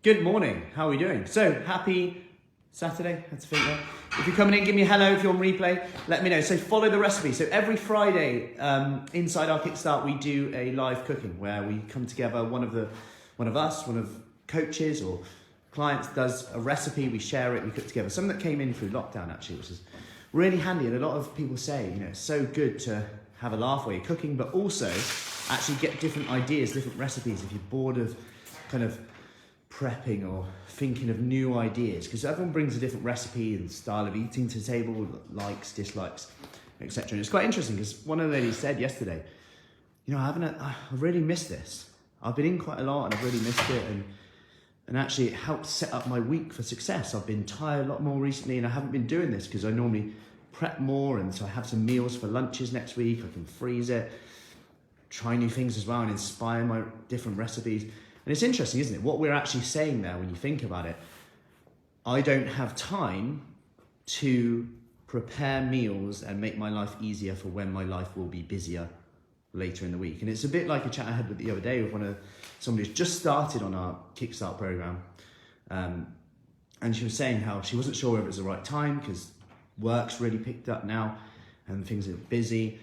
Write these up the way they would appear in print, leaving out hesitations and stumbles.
Good morning, how are we doing? So, happy Saturday, that's a finger. If you're coming in, give me a hello. If you're on replay, let me know. So follow the recipe. So every Friday, inside our Kickstart, we do a live cooking where we come together, one of coaches or clients does a recipe, we share it, we cook together. Something that came in through lockdown actually, which is really handy. And a lot of people say, it's so good to have a laugh while you're cooking, but also actually get different ideas, different recipes if you're bored of kind of prepping or thinking of new ideas, because everyone brings a different recipe and style of eating to the table, likes, dislikes, etc. And it's quite interesting because one of the ladies said yesterday, I've really missed this. I've been in quite a lot and I've really missed it, and actually it helped set up my week for success. I've been tired a lot more recently and I haven't been doing this because I normally prep more, and so I have some meals for lunches next week. I can freeze it, try new things as well and inspire my different recipes. And it's interesting, isn't it? What we're actually saying there when you think about it, I don't have time to prepare meals and make my life easier for when my life will be busier later in the week. And it's a bit like a chat I had with the other day with somebody who's just started on our Kickstart program. And she was saying how she wasn't sure if it was the right time because work's really picked up now and things are busy.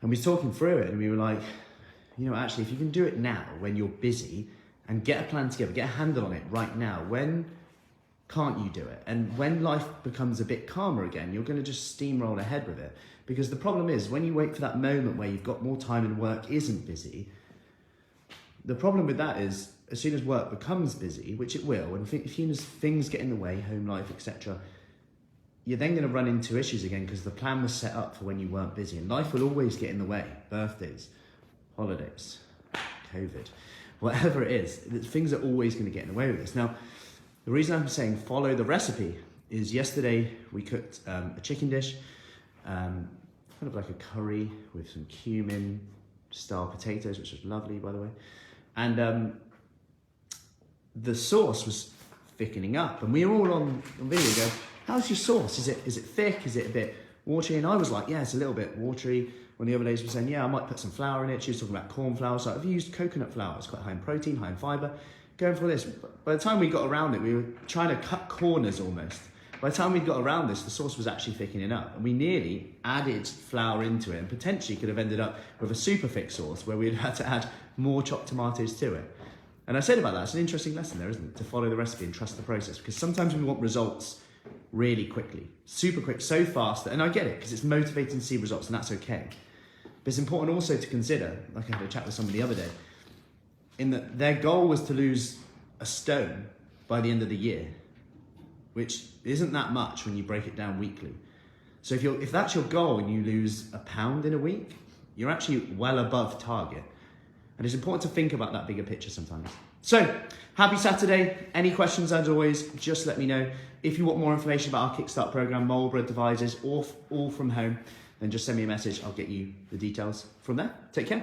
And we were talking through it and we were like, actually, if you can do it now when you're busy, and get a plan together, get a handle on it right now. When can't you do it? And when life becomes a bit calmer again, you're going to just steamroll ahead with it. Because the problem is, when you wait for that moment where you've got more time and work isn't busy, the problem with that is, as soon as work becomes busy, which it will, and as soon as things get in the way, home life, etc., you're then going to run into issues again because the plan was set up for when you weren't busy. And life will always get in the way. Birthdays, holidays, COVID. Whatever it is, things are always going to get in the way with this. Now, the reason I'm saying follow the recipe is yesterday we cooked a chicken dish, kind of like a curry with some cumin style potatoes, which was lovely, by the way. And the sauce was thickening up, and we were all on video going, how's your sauce? Is it thick? Is it a bit watery? And I was like, yeah, it's a little bit watery. When the other ladies were saying, yeah, I might put some flour in it. She was talking about corn flour. So I've used coconut flour. It's quite high in protein, high in fiber. Going for this. By the time we got around it, we were trying to cut corners almost. By the time we got around this, the sauce was actually thickening up. And we nearly added flour into it and potentially could have ended up with a super thick sauce where we'd had to add more chopped tomatoes to it. And I said about that, it's an interesting lesson there, isn't it? To follow the recipe and trust the process. Because sometimes we want results really quickly, super quick, so fast. And I get it, because it's motivating to see results, and that's okay. But it's important also to consider, like I had a chat with somebody the other day, in that their goal was to lose a stone by the end of the year, which isn't that much when you break it down weekly. So if that's your goal and you lose a pound in a week, you're actually well above target. And it's important to think about that bigger picture sometimes. So, happy Saturday. Any questions, as always, just let me know. If you want more information about our Kickstart program, Marlborough devices, or all from home, then just send me a message. I'll get you the details from there. Take care.